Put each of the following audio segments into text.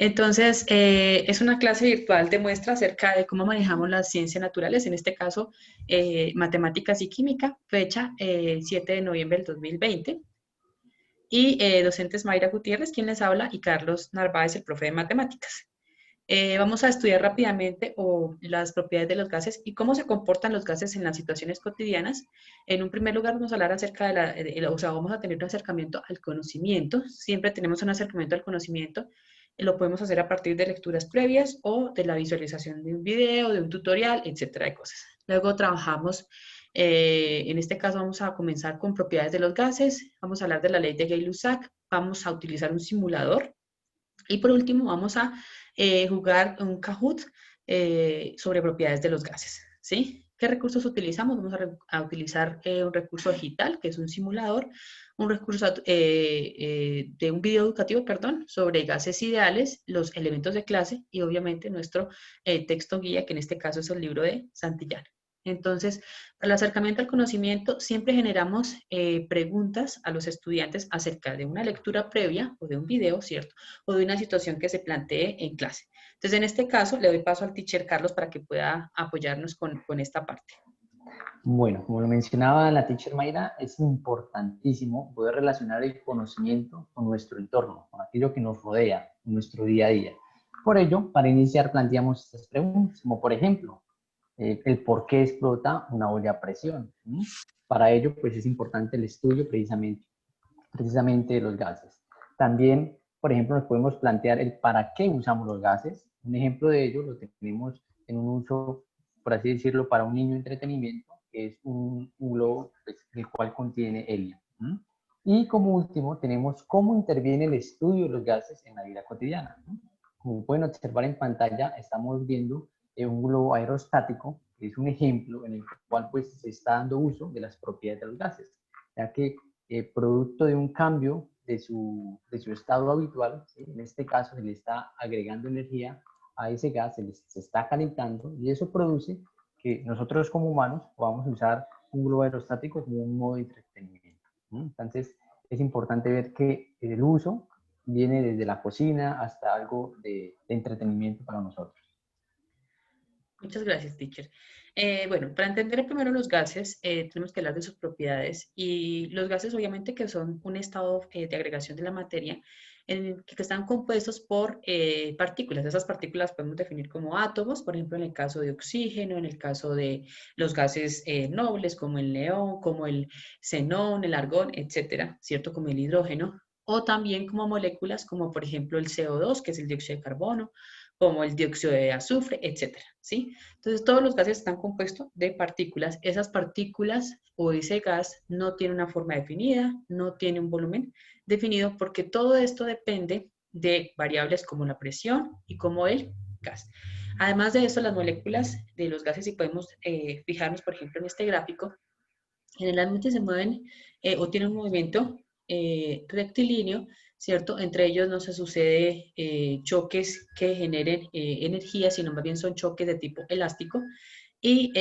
Entonces, es una clase virtual de muestra acerca de cómo manejamos las ciencias naturales, en este caso, matemáticas y química, fecha 7 de noviembre del 2020. Y docentes Mayra Gutiérrez, quien les habla, y Carlos Narváez, el profe de matemáticas. Vamos a estudiar rápidamente las propiedades de los gases y cómo se comportan los gases en las situaciones cotidianas. En un primer lugar, vamos a hablar acerca o sea, vamos a tener un acercamiento al conocimiento. Siempre tenemos un acercamiento al conocimiento. Lo podemos hacer a partir de lecturas previas o de la visualización de un video, de un tutorial, etcétera, de cosas. Luego trabajamos, en este caso vamos a comenzar con propiedades de los gases. Vamos a hablar de la ley de Gay-Lussac. Vamos a utilizar un simulador. Y por último, vamos a jugar un Kahoot sobre propiedades de los gases, ¿sí? ¿Qué recursos utilizamos? Vamos a utilizar un recurso digital, que es un simulador, un recurso de un video educativo, perdón, sobre gases ideales, los elementos de clase y obviamente nuestro texto guía, que en este caso es el libro de Santillán. Entonces, para el acercamiento al conocimiento, siempre generamos preguntas a los estudiantes acerca de una lectura previa o de un video, ¿cierto? O de una situación que se plantee en clase. Entonces, en este caso, le doy paso al teacher Carlos para que pueda apoyarnos con esta parte. Bueno, como lo mencionaba la teacher Mayra, es importantísimo poder relacionar el conocimiento con nuestro entorno, con aquello que nos rodea, en nuestro día a día. Por ello, para iniciar, planteamos estas preguntas, como por ejemplo, el por qué explota una olla a presión. Para ello, pues es importante el estudio precisamente de los gases. También, por ejemplo, nos podemos plantear el para qué usamos los gases. Un ejemplo de ello lo tenemos en un uso, por así decirlo, para un niño de entretenimiento, que es un globo, pues, el cual contiene helio. Y como último, tenemos cómo interviene el estudio de los gases en la vida cotidiana. Como pueden observar en pantalla, estamos viendo un globo aerostático, que es un ejemplo en el cual pues, se está dando uso de las propiedades de los gases, ya que producto de un cambio de su estado habitual, ¿sí? En este caso se le está agregando energía a ese gas, se está calentando y eso produce que nosotros como humanos podamos usar un globo aerostático como un modo de entretenimiento. Entonces es importante ver que el uso viene desde la cocina hasta algo de entretenimiento para nosotros. Muchas gracias, teacher. Bueno, para entender primero los gases, tenemos que hablar de sus propiedades. Y los gases, obviamente, que son un estado de agregación de la materia, que están compuestos por partículas. Esas partículas podemos definir como átomos, por ejemplo, en el caso de oxígeno, en el caso de los gases nobles, como el neón, como el xenón, el argón, etcétera, ¿cierto? Como el hidrógeno. O también como moléculas, como por ejemplo el CO2, que es el dióxido de carbono, como el dióxido de azufre, etcétera, ¿sí? Entonces, todos los gases están compuestos de partículas. Esas partículas o ese gas no tiene una forma definida, no tiene un volumen definido, porque todo esto depende de variables como la presión y como el gas. Además de eso, las moléculas de los gases, si podemos fijarnos, por ejemplo, en este gráfico, generalmente se mueven o tienen un movimiento rectilíneo, ¿cierto? Entre ellos no se sucede choques que generen energía, sino más bien son choques de tipo elástico. Y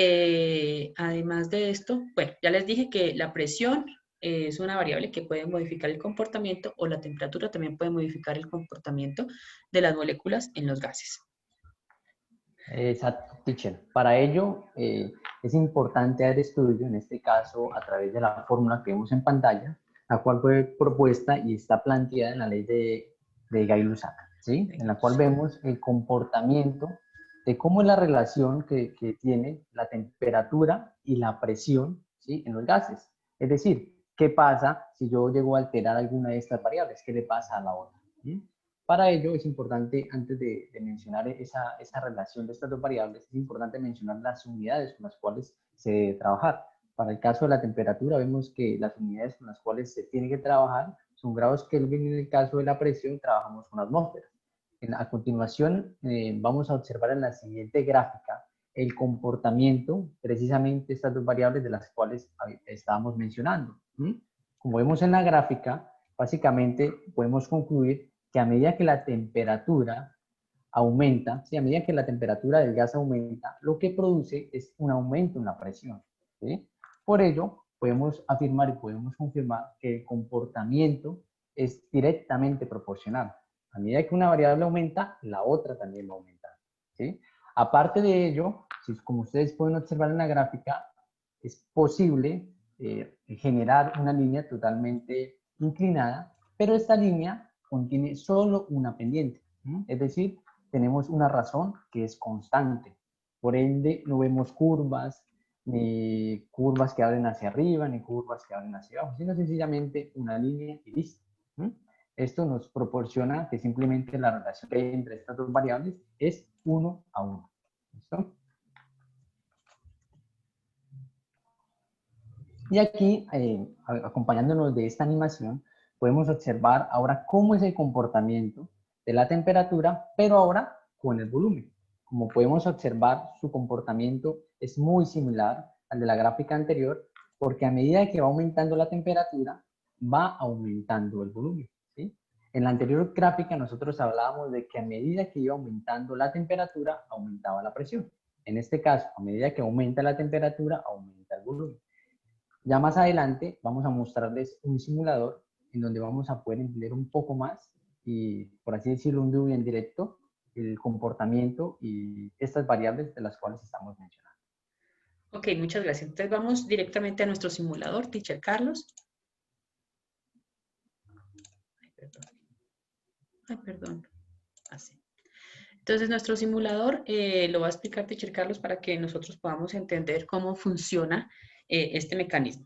además de esto, bueno, ya les dije que la presión es una variable que puede modificar el comportamiento o la temperatura también puede modificar el comportamiento de las moléculas en los gases. Exacto, teacher. Para ello es importante dar estudio, en este caso a través de la fórmula que vemos en pantalla, la cual fue propuesta y está planteada en la ley de Gay-Lussac, ¿sí? En la cual vemos el comportamiento de cómo es la relación que tiene la temperatura y la presión, ¿sí? En los gases. Es decir, ¿qué pasa si yo llego a alterar alguna de estas variables? ¿Qué le pasa a la otra? ¿Sí? Para ello es importante, antes de mencionar esa relación de estas dos variables, es importante mencionar las unidades con las cuales se debe trabajar. Para el caso de la temperatura, vemos que las unidades con las cuales se tiene que trabajar son grados Kelvin. En el caso de la presión, trabajamos con atmósferas. A continuación, vamos a observar en la siguiente gráfica el comportamiento, precisamente estas dos variables de las cuales estábamos mencionando. Como vemos en la gráfica, básicamente podemos concluir que a medida que la temperatura aumenta, ¿sí? A medida que la temperatura del gas aumenta, lo que produce es un aumento en la presión, ¿sí? Por ello, podemos afirmar y podemos confirmar que el comportamiento es directamente proporcional. A medida que una variable aumenta, la otra también va a aumentar, ¿sí? Aparte de ello, como ustedes pueden observar en la gráfica, es posible generar una línea totalmente inclinada, pero esta línea contiene solo una pendiente, ¿sí? Es decir, tenemos una razón que es constante. Por ende, no vemos curvas, ni curvas que abren hacia arriba, ni curvas que abren hacia abajo, sino sencillamente una línea y listo. Esto nos proporciona que simplemente la relación que hay entre estas dos variables es 1 a 1. ¿Listo? Y aquí, acompañándonos de esta animación, podemos observar ahora cómo es el comportamiento de la temperatura, pero ahora con el volumen. Como podemos observar, su comportamiento es muy similar al de la gráfica anterior, porque a medida que va aumentando la temperatura, va aumentando el volumen, ¿sí? En la anterior gráfica nosotros hablábamos de que a medida que iba aumentando la temperatura, aumentaba la presión. En este caso, a medida que aumenta la temperatura, aumenta el volumen. Ya más adelante vamos a mostrarles un simulador en donde vamos a poder entender un poco más y, por así decirlo, un vivo y en directo, el comportamiento y estas variables de las cuales estamos mencionando. Ok, muchas gracias. Entonces vamos directamente a nuestro simulador, Teacher Carlos. Ay, perdón. Ay, perdón. Así. Entonces nuestro simulador lo va a explicar Teacher Carlos para que nosotros podamos entender cómo funciona este mecanismo.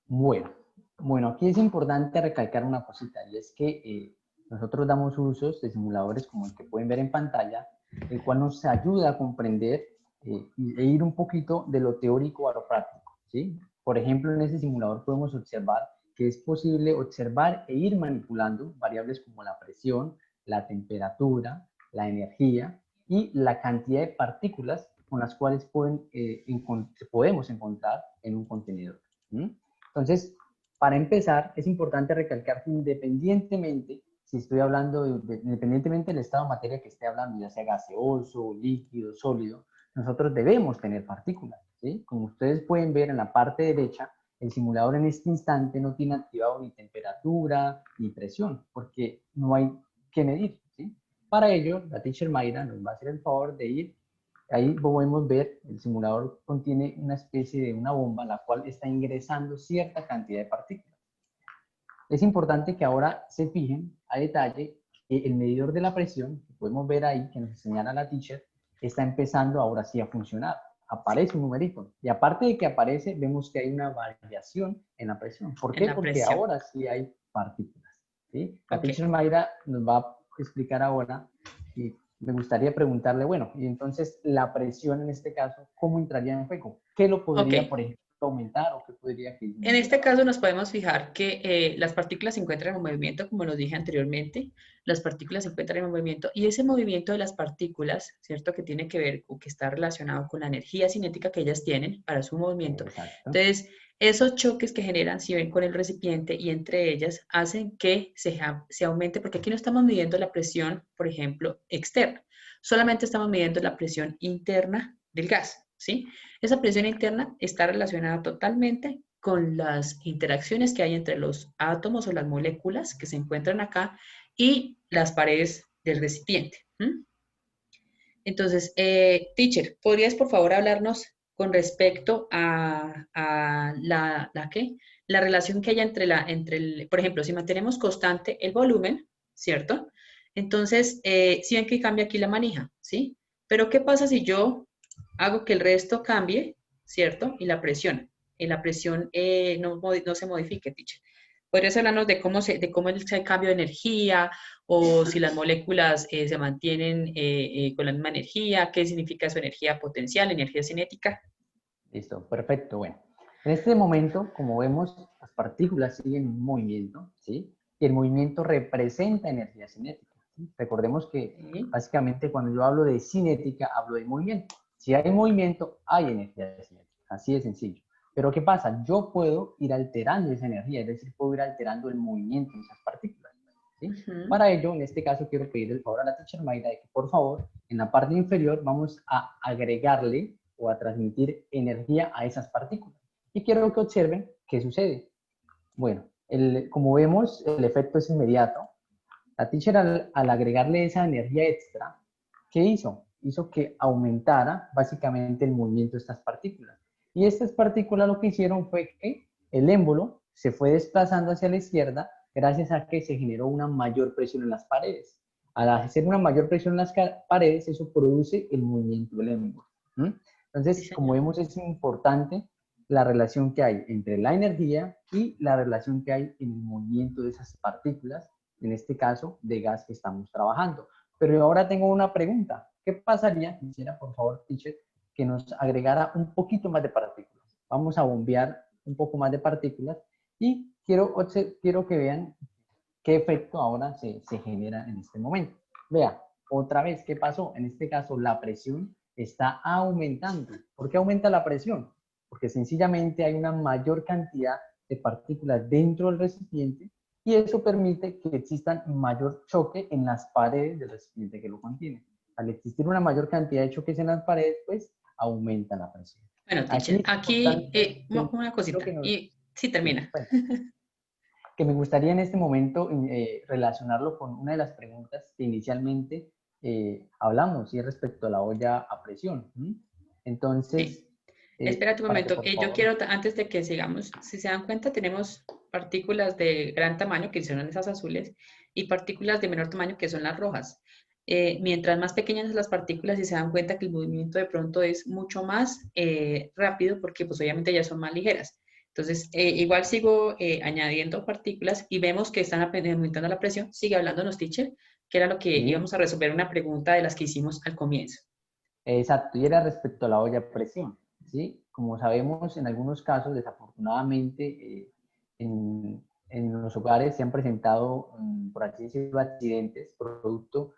Bueno, aquí es importante recalcar una cosita, y es que nosotros damos usos de simuladores como el que pueden ver en pantalla, el cual nos ayuda a comprender e ir un poquito de lo teórico a lo práctico, ¿sí? Por ejemplo, en ese simulador podemos observar que es posible observar e ir manipulando variables como la presión, la temperatura, la energía y la cantidad de partículas con las cuales podemos encontrar en un contenedor. Entonces, para empezar, es importante recalcar que independientemente, si estoy hablando independientemente del estado de materia que esté hablando, ya sea gaseoso, líquido, sólido, nosotros debemos tener partículas, ¿sí? Como ustedes pueden ver en la parte derecha, el simulador en este instante no tiene activado ni temperatura ni presión, porque no hay que medir, ¿sí? Para ello, la teacher Mayra nos va a hacer el favor de ir. Ahí podemos ver, el simulador contiene una especie de una bomba, la cual está ingresando cierta cantidad de partículas. Es importante que ahora se fijen a detalle que el medidor de la presión, que podemos ver ahí, que nos señala la teacher, está empezando ahora sí a funcionar. Aparece un numerito. Y aparte de que aparece, vemos que hay una variación en la presión. ¿Por En qué? la Porque presión. ahora sí hay partículas, ¿sí? La Ok. teacher Mayra nos va a explicar ahora y me gustaría preguntarle, bueno, y entonces la presión en este caso, ¿cómo entraría en juego? ¿Qué lo Ok. podría, por ejemplo, aumentar o qué podría En disminuir? este caso nos podemos fijar que las partículas se encuentran en movimiento, como lo dije anteriormente, las partículas se encuentran en movimiento y ese movimiento de las partículas, ¿cierto? Que tiene que ver o que está relacionado con la energía cinética que ellas tienen para su movimiento. Exacto. Entonces, esos choques que generan, si ven con el recipiente y entre ellas, hacen que se aumente, porque aquí no estamos midiendo la presión, por ejemplo, externa, solamente estamos midiendo la presión interna del gas, ¿sí? Esa presión interna está relacionada totalmente con las interacciones que hay entre los átomos o las moléculas que se encuentran acá y las paredes del recipiente. Entonces, teacher, ¿podrías por favor hablarnos con respecto a ¿qué? La relación que hay por ejemplo, si mantenemos constante el volumen, ¿cierto? Entonces, si ven que cambia aquí la manija, ¿sí? Pero ¿qué pasa si yo hago que el resto cambie, ¿cierto? Y la presión no se modifique, teacher. ¿Podrías hablarnos de cómo es el cambio de energía o si las moléculas se mantienen con la misma energía? ¿Qué significa su energía potencial, energía cinética? Listo, perfecto. Bueno, en este momento, como vemos, las partículas siguen en movimiento, ¿sí? Y el movimiento representa energía cinética, ¿sí? Recordemos que Sí. básicamente cuando yo hablo de cinética, hablo de movimiento. Si hay movimiento, hay energía cinética, así de sencillo. Pero ¿qué pasa? Yo puedo ir alterando esa energía, es decir, puedo ir alterando el movimiento de esas partículas, ¿sí? Ujú. Para ello, en este caso, quiero pedir el favor a la teacher Mayra de que, por favor, en la parte inferior vamos a agregarle o a transmitir energía a esas partículas. Y quiero que observen qué sucede. Bueno, como vemos, el efecto es inmediato. La teacher al agregarle esa energía extra, ¿qué hizo? Hizo que aumentara básicamente el movimiento de estas partículas. Y estas partículas lo que hicieron fue que el émbolo se fue desplazando hacia la izquierda gracias a que se generó una mayor presión en las paredes. Al hacer una mayor presión en las paredes, eso produce el movimiento del émbolo. Sí, Entonces, como señor. vemos, es importante la relación que hay entre la energía y la relación que hay en el movimiento de esas partículas, en este caso, de gas que estamos trabajando. Pero ahora tengo una pregunta. ¿Qué pasaría? Quisiera, por favor, teacher, que nos agregara un poquito más de partículas. Vamos a bombear un poco más de partículas y quiero que vean qué efecto ahora se genera en este momento. Vea, otra vez, ¿qué pasó? En este caso, la presión está aumentando. ¿Por qué aumenta la presión? Porque sencillamente hay una mayor cantidad de partículas dentro del recipiente y eso permite que existan mayor choque en las paredes del recipiente que lo contiene. Al existir una mayor cantidad de choques en las paredes, pues aumenta la presión. Bueno, Aquí teacher, es aquí importante una quiero cosita, que nos... y sí Sí, termina. bueno, que me gustaría en este momento relacionarlo con una de las preguntas que inicialmente hablamos, y es respecto a la olla a presión. Sí. Entonces, Espérate un para que momento. por Yo favor... quiero, antes de que sigamos, si se dan cuenta, tenemos partículas de gran tamaño, que son esas azules, y partículas de menor tamaño, que son las rojas. Mientras más pequeñas son las partículas, si se dan cuenta que el movimiento de pronto es mucho más rápido, porque pues obviamente ya son más ligeras. Entonces, igual sigo añadiendo partículas y vemos que están aumentando la presión. Sigue hablándonos, teacher, que era lo que Sí, íbamos a resolver una pregunta de las que hicimos al comienzo. exacto, y era respecto a la olla a presión, ¿sí? Como sabemos, en algunos casos, desafortunadamente, en los hogares se han presentado, por así decirlo, accidentes, producto,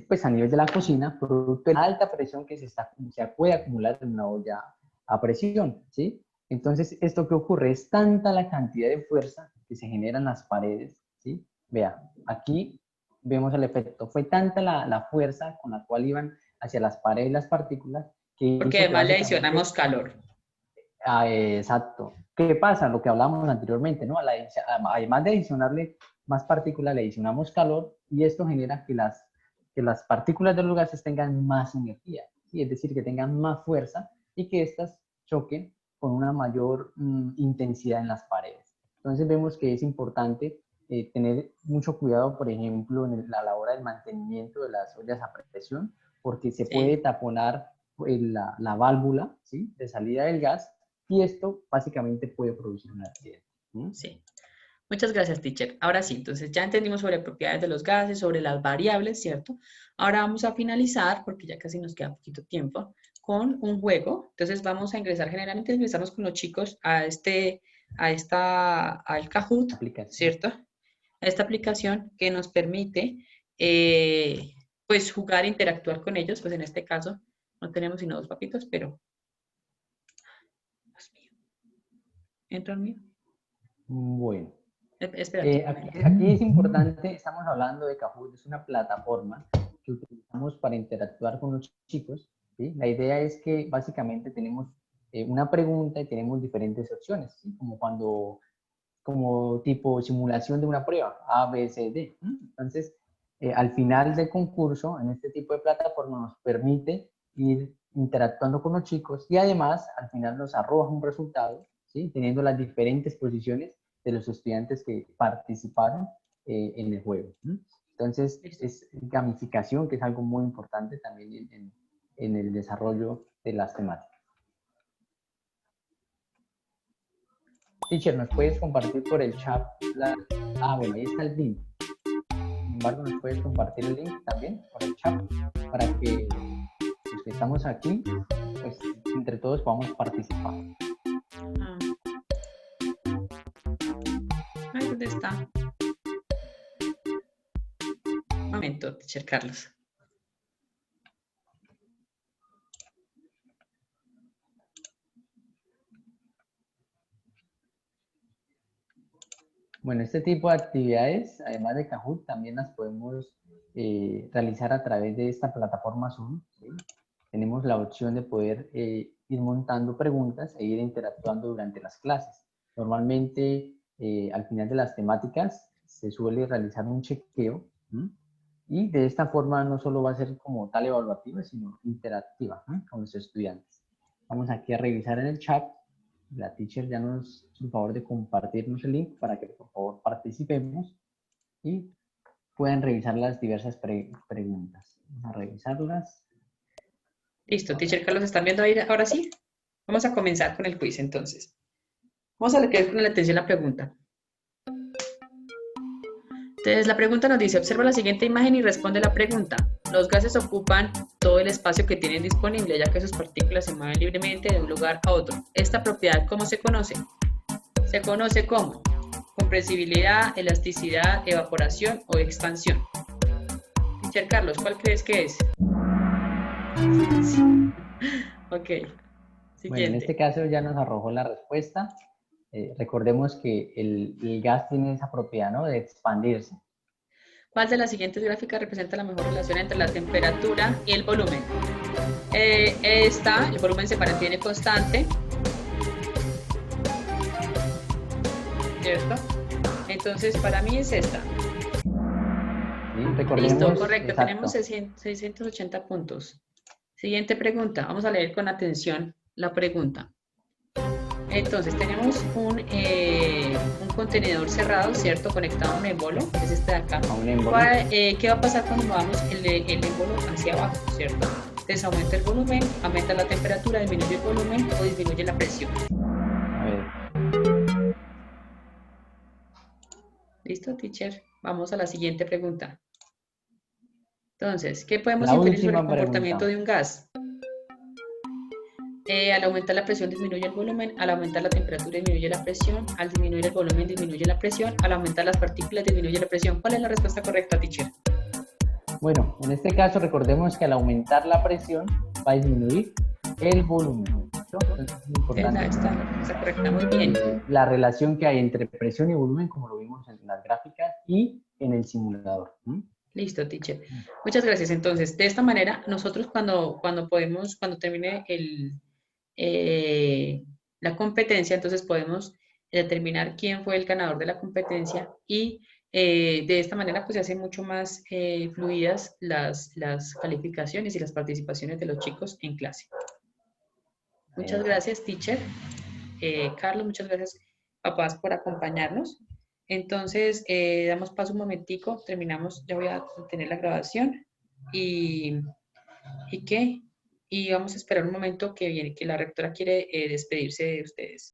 pues a nivel de la cocina, producto de la alta presión que se puede acumular en una olla a presión, ¿sí? Entonces, ¿esto qué ocurre? Es tanta la cantidad de fuerza que se genera en las paredes, ¿sí? Vea, aquí vemos el efecto. Fue tanta la fuerza con la cual iban hacia las paredes y las partículas, que Porque hizo que además le básicamente, adicionamos calor. exacto, ¿qué pasa? Lo que hablamos anteriormente, ¿no? Además de adicionarle más partículas, le adicionamos calor y esto genera que las partículas de los gases tengan más energía, ¿sí? Es decir, que tengan más fuerza y que éstas choquen con una mayor intensidad en las paredes. Entonces vemos que es importante tener mucho cuidado, por ejemplo, a la hora del mantenimiento de las ollas a presión, porque se puede Sí, taponar la válvula, ¿sí?, de salida del gas y esto básicamente puede producir un accidente. sí. Muchas gracias, teacher. Ahora sí, entonces ya entendimos sobre propiedades de los gases, sobre las variables, ¿cierto? Ahora vamos a finalizar, porque ya casi nos queda poquito tiempo, con un juego. Entonces vamos a ingresar, generalmente ingresamos con los chicos al Kahoot, Aplicación. ¿cierto? A esta aplicación que nos permite, eh, pues, jugar, interactuar con ellos. Pues en este caso no tenemos sino dos papitos, pero, Dios mío, entra el mío. Bueno, Espérate un aquí, momento. aquí es importante, estamos hablando de Kahoot, es una plataforma que utilizamos para interactuar con los chicos, ¿sí? La idea es que básicamente tenemos una pregunta y tenemos diferentes opciones, ¿sí? Como tipo simulación de una prueba, A, B, C, D. Entonces, al final del concurso, en este tipo de plataforma nos permite ir interactuando con los chicos y además al final nos arroja un resultado, ¿sí?, teniendo las diferentes posiciones de los estudiantes que participaron en el juego. Entonces, Listo. es gamificación, que es algo muy importante también en el desarrollo de las temáticas. Teacher, ¿nos puedes compartir por el chat bueno, ahí está el link. Sin embargo, ¿nos puedes compartir el link también por el chat para que los que estamos aquí, pues entre todos podamos participar? Ah, ay, ¿dónde está? Un momento, teacher Carlos. Bueno, este tipo de actividades, además de Kahoot, también las podemos realizar a través de esta plataforma Zoom, ¿sí? Tenemos la opción de poder ir montando preguntas e ir interactuando durante las clases. Normalmente, al final de las temáticas, se suele realizar un chequeo ¿m? Y de esta forma no solo va a ser como tal evaluativa, sino interactiva, con los estudiantes. Vamos aquí a revisar en el chat. La teacher ya nos hizo el favor de compartirnos el link para que por favor participemos y pueden revisar las diversas preguntas. Vamos a revisarlas. Listo, teacher Carlos, ¿están viendo ahí ahora sí? Vamos a comenzar con el quiz entonces. Vamos a leer con la atención la pregunta. Entonces, la pregunta nos dice, observa la siguiente imagen y responde la pregunta. Los gases ocupan todo el espacio que tienen disponible, ya que sus partículas se mueven libremente de un lugar a otro. Esta propiedad, ¿cómo se conoce? Se conoce como compresibilidad, elasticidad, evaporación o expansión. Teacher Carlos, ¿cuál crees que es? Ok, siguiente. Bueno, en este caso ya nos arrojó la respuesta. Recordemos que el gas tiene esa propiedad, ¿no?, de expandirse. ¿Cuál de las siguientes gráficas representa la mejor relación entre la temperatura y el volumen? El volumen se mantiene constante, ¿cierto? Entonces, para mí es esta. ¿Sí? Recordemos, listo, correcto, exacto. tenemos 680 puntos. Siguiente pregunta, vamos a leer con atención la pregunta. Entonces, tenemos un contenedor cerrado, ¿cierto? Conectado a un émbolo, que es este de acá. ¿Qué va a pasar cuando movamos el émbolo hacia abajo, ¿cierto? Entonces, aumenta el volumen, aumenta la temperatura, disminuye el volumen o disminuye la presión. A ver. ¿Listo, teacher? Vamos a la siguiente pregunta. Entonces, ¿qué podemos inferir sobre el comportamiento de un gas? Al aumentar la presión disminuye el volumen, al aumentar la temperatura disminuye la presión, al disminuir el volumen disminuye la presión, al aumentar las partículas disminuye la presión. ¿Cuál es la respuesta correcta, teacher? Bueno, en este caso recordemos que al aumentar la presión va a disminuir el volumen. Entonces, es importante. Está correcta, muy bien. La relación que hay entre presión y volumen, como lo vimos en las gráficas y en el simulador. Listo, teacher. Muchas gracias. Entonces, de esta manera, nosotros cuando termine la competencia, entonces podemos determinar quién fue el ganador de la competencia y de esta manera pues se hacen mucho más fluidas las calificaciones y las participaciones de los chicos en clase. Muchas gracias, teacher. Carlos, muchas gracias, papás, por acompañarnos. Entonces, damos paso un momentico, terminamos, ya voy a tener la grabación y vamos a esperar un momento que la rectora quiere despedirse de ustedes.